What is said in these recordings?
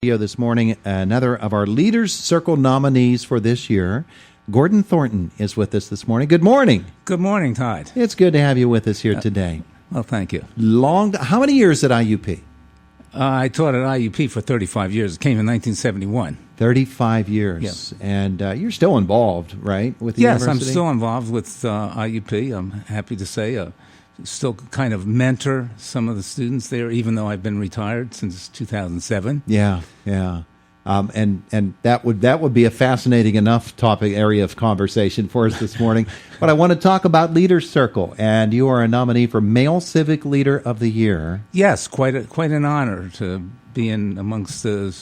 This morning, another of our Leaders Circle nominees for this year. Gordon Thornton is with us this morning. Good morning. Good morning, Todd. It's good to have you with us here today. Well, thank you. How many years at IUP? I taught at IUP for 35 years. It came in 1971. 35 years. Yes. And you're still involved, right, with the Yes, university? I'm still involved with IUP. I'm happy to say still kind of mentor some of the students there, even though I've been retired since 2007. Yeah. And that would be a fascinating enough area of conversation for us this morning. But I want to talk about Leaders Circle, and you are a nominee for Male Civic Leader of the Year. Yes, quite an honor to be in amongst a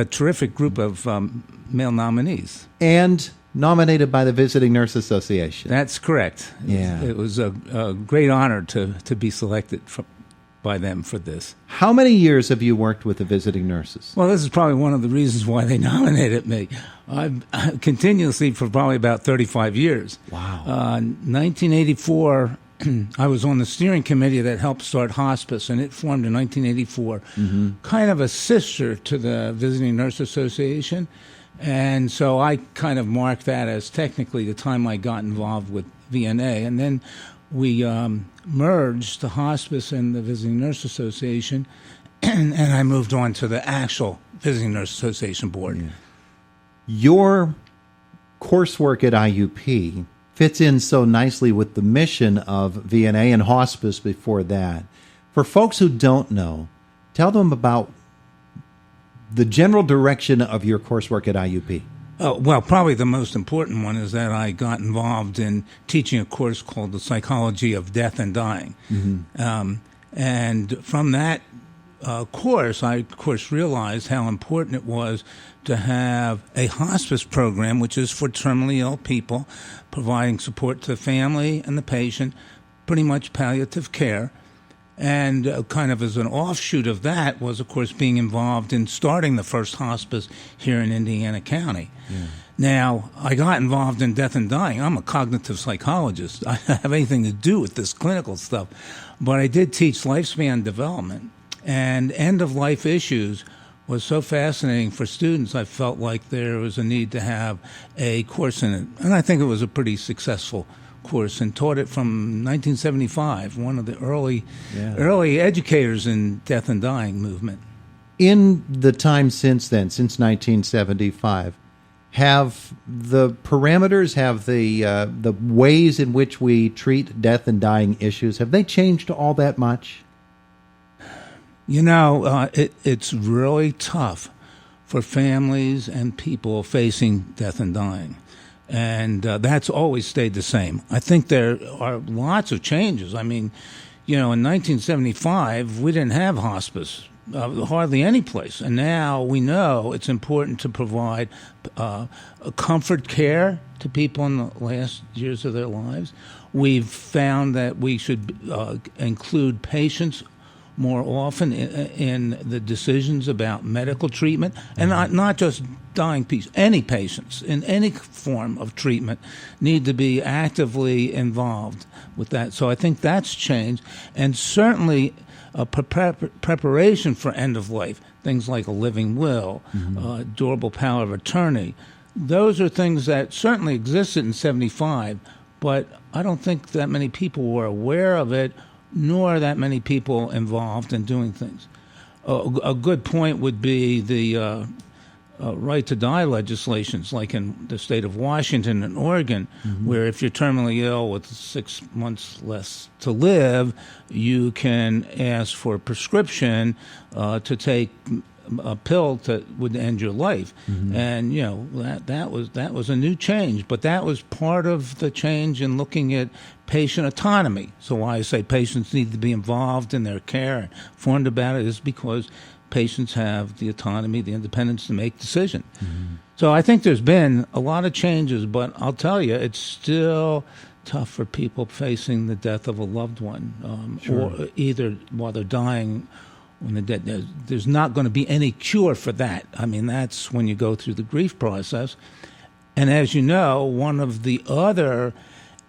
terrific group of male nominees. And nominated by the Visiting Nurse Association. That's correct. Yeah. It was a great honor to be selected by them for this. How many years have you worked with the visiting nurses? Well, this is probably one of the reasons why they nominated me. I've continuously for probably about 35 years. Wow. 1984, I was on the steering committee that helped start hospice, and it formed in 1984, kind of a sister to the Visiting Nurse Association. And so I kind of marked that as technically the time I got involved with VNA. And then we merged the hospice and the Visiting Nurse Association, and I moved on to the actual Visiting Nurse Association board. Yeah. Your coursework at IUP fits in so nicely with the mission of VNA and hospice before that. For folks who don't know, tell them about the general direction of your coursework at IUP. Oh, well, probably the most important one is that I got involved in teaching a course called The Psychology of Death and Dying. And from that course, I, of course, realized how important it was to have a hospice program, which is for terminally ill people, providing support to the family and the patient, pretty much palliative care. And kind of as an offshoot of that was, of course, being involved in starting the first hospice here in Indiana County. Yeah. Now, I got involved in death and dying. I'm a cognitive psychologist. I don't have anything to do with this clinical stuff. But I did teach lifespan development. And end-of-life issues was so fascinating for students, I felt like there was a need to have a course in it. And I think it was a pretty successful course, and taught it from 1975, one of the early educators in death and dying movement. In the time since then, since 1975, have the parameters, have the ways in which we treat death and dying issues, have they changed all that much? You know, it's really tough for families and people facing death and dying. And that's always stayed the same. I think there are lots of changes. I mean, you know, in 1975, we didn't have hospice, hardly any place. And now we know it's important to provide comfort care to people in the last years of their lives. We've found that we should include patients more often in the decisions about medical treatment, and not just dying patients. Any patients in any form of treatment need to be actively involved with that. So I think that's changed, and certainly preparation for end of life, things like a living will, durable power of attorney. Those are things that certainly existed in 75, but I don't think that many people were aware of it, nor that many people involved in doing things. A good point would be the right to die legislations, like in the state of Washington and Oregon, where if you're terminally ill with 6 months less to live, you can ask for a prescription to take a pill that would end your life. And you know that was a new change, but that was part of the change in looking at patient autonomy. So why I say patients need to be involved in their care and informed about it is because patients have the autonomy, the independence to make decisions. So I think there's been a lot of changes, but I'll tell you, it's still tough for people facing the death of a loved one, or either while they're dying. When they're dead, there's not going to be any cure for that. I mean, that's when you go through the grief process. And as you know, one of the other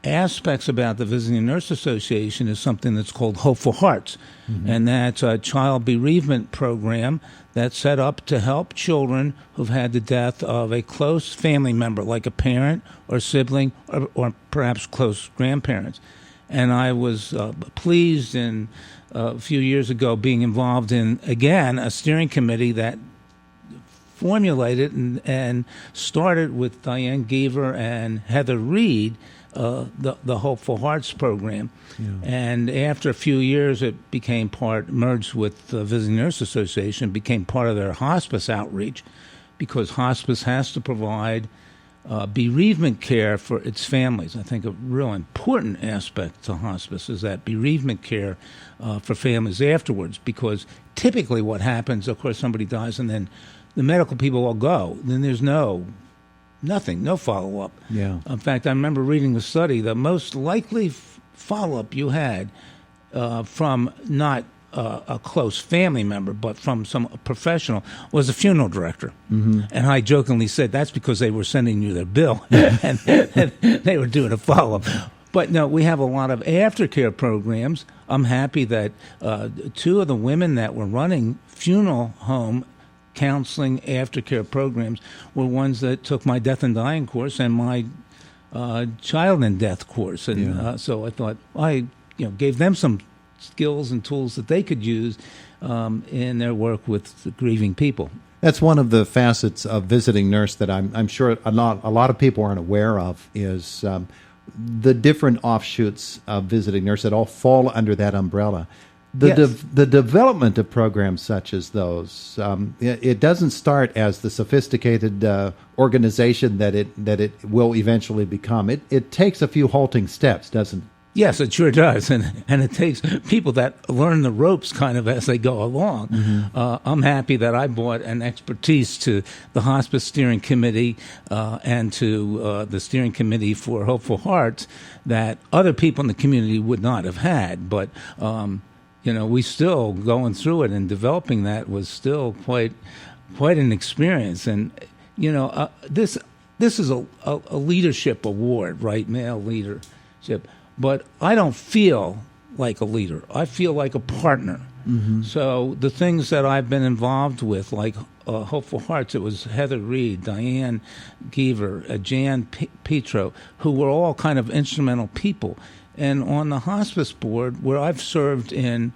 aspects about the Visiting Nurse Association is something that's called Hopeful Hearts, and that's a child bereavement program that's set up to help children who've had the death of a close family member, like a parent or sibling or perhaps close grandparents. And I was pleased in a few years ago being involved in, again, a steering committee that formulated and started with Diane Geaver and Heather Reed, the Hopeful Hearts program. Yeah. And after a few years, it became merged with the Visiting Nurse Association, became part of their hospice outreach, because hospice has to provide bereavement care for its families. I think a real important aspect to hospice is that bereavement care for families afterwards, because typically what happens, of course, somebody dies and then the medical people will go. Then there's nothing, no follow-up. Yeah. In fact, I remember reading a study, the most likely follow-up you had from not a close family member, but from some professional, was a funeral director. Mm-hmm. And I jokingly said, that's because they were sending you their bill and they were doing a follow-up. But no, we have a lot of aftercare programs. I'm happy that two of the women that were running funeral home counseling aftercare programs were ones that took my death and dying course and my child and death course. And so I thought I gave them some skills and tools that they could use in their work with the grieving people. That's one of the facets of visiting nurse that I'm sure a lot of people aren't aware of, is the different offshoots of visiting nurse that all fall under that umbrella. The development of programs such as those, it doesn't start as the sophisticated organization that it will eventually become. It takes a few halting steps, doesn't it? Yes, it sure does, and it takes people that learn the ropes kind of as they go along. Mm-hmm. I'm happy that I brought an expertise to the Hospice Steering Committee and to the Steering Committee for Hopeful Hearts that other people in the community would not have had. But we still going through it, and developing that was still quite an experience. And this is a leadership award, right? Male leadership. But I don't feel like a leader. I feel like a partner. Mm-hmm. So the things that I've been involved with, like Hopeful Hearts, it was Heather Reed, Diane Geaver, Jan Petro, who were all kind of instrumental people. And on the hospice board, where I've served in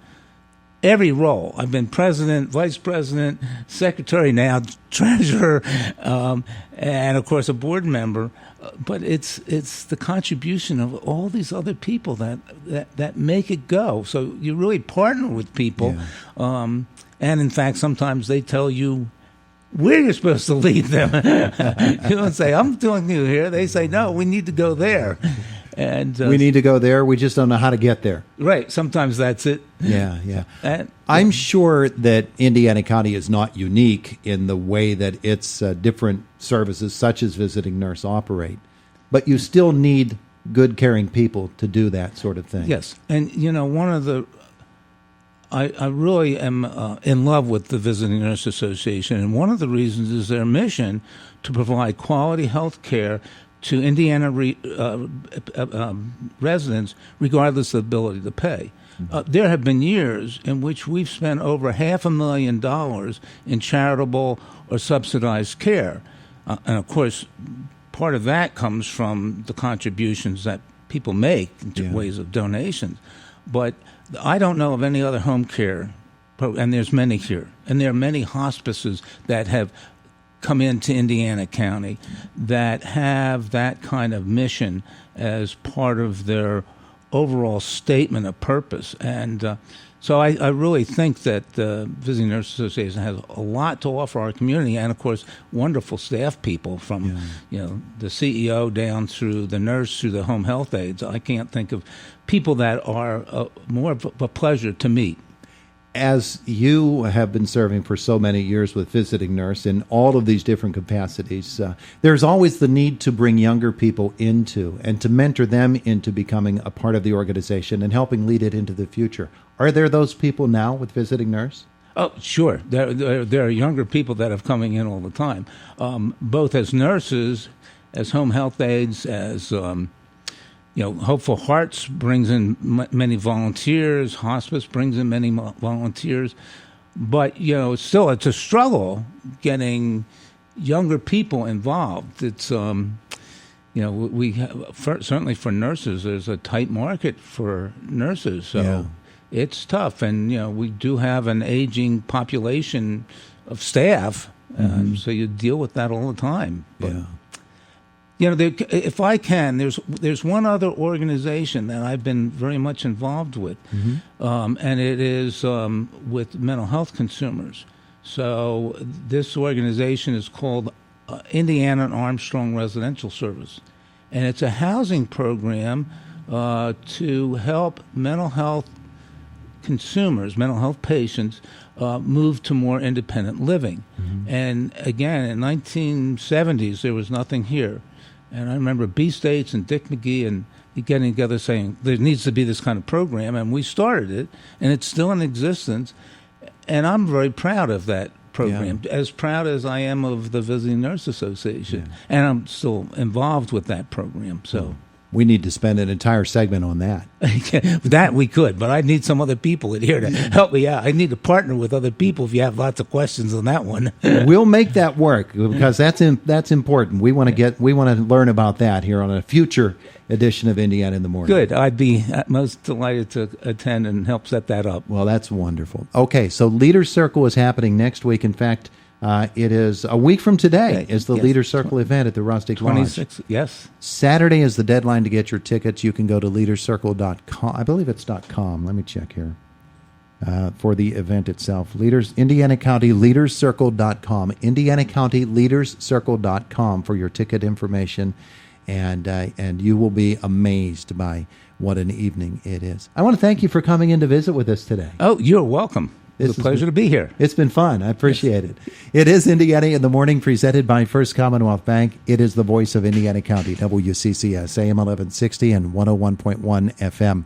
every role, I've been president, vice president, secretary, now treasurer, and of course a board member. But it's the contribution of all these other people that make it go. So you really partner with people, and in fact, sometimes they tell you where you're supposed to lead them. You don't say, "I'm doing you here." They say, "No, we need to go there." And we need to go there. We just don't know how to get there. Right. Sometimes that's it. Yeah. I'm sure that Indiana County is not unique in the way that its different services, such as visiting nurse, operate. But you still need good, caring people to do that sort of thing. Yes. And, I really am in love with the Visiting Nurse Association. And one of the reasons is their mission to provide quality health care to Indiana residents, regardless of ability to pay. There have been years in which we've spent over $500,000 in charitable or subsidized care. And, of course, part of that comes from the contributions that people make in ways of donations. But I don't know of any other home care, and there's many here. And there are many hospices that have come into Indiana County that have that kind of mission as part of their overall statement of purpose. And so I really think that the Visiting Nurse Association has a lot to offer our community, and of course wonderful staff people from the CEO down through the nurse through the home health aides. I can't think of people that are more of a pleasure to meet. As you have been serving for so many years with Visiting Nurse in all of these different capacities, there's always the need to bring younger people into and to mentor them into becoming a part of the organization and helping lead it into the future. Are there those people now with Visiting Nurse? Oh, sure. There are younger people that are coming in all the time, both as nurses, as home health aides, as Hopeful Hearts brings in many volunteers. Hospice brings in many volunteers. But, still it's a struggle getting younger people involved. It's, we certainly for nurses, there's a tight market for nurses. So it's tough. And, we do have an aging population of staff. So you deal with that all the time. But, if I can, there's one other organization that I've been very much involved with, and it is with mental health consumers. So this organization is called Indiana and Armstrong Residential Service, and it's a housing program to help mental health consumers, mental health patients, move to more independent living. And again, in 1970s, there was nothing here. And I remember B. States and Dick McGee and getting together saying there needs to be this kind of program, and we started it, and it's still in existence. And I'm very proud of that program, as proud as I am of the Visiting Nurse Association. And I'm still involved with that program. So we need to spend an entire segment on that. That we could, but I need some other people in here to help me out. I need to partner with other people if you have lots of questions on that one. We'll make that work because that's important. We want to learn about that here on a future edition of Indiana in the Morning. Good. I'd be most delighted to attend and help set that up. Well, that's wonderful. Okay, so Leader Circle is happening next week. In fact, it is a week from today is the Leader Circle event at the Rustic Lodge. Yes. Saturday is the deadline to get your tickets. You can go to leadercircle.com. I believe it's .com. Let me check here. For the event itself. Indiana County Leaderscircle.com. Indiana County Leaderscircle.com for your ticket information. And you will be amazed by what an evening it is. I want to thank you for coming in to visit with us today. Oh, you're welcome. It's a pleasure to be here. It's been fun. I appreciate it. It is Indiana in the Morning, presented by First Commonwealth Bank. It is the voice of Indiana County, WCCS, AM 1160 and 101.1 FM.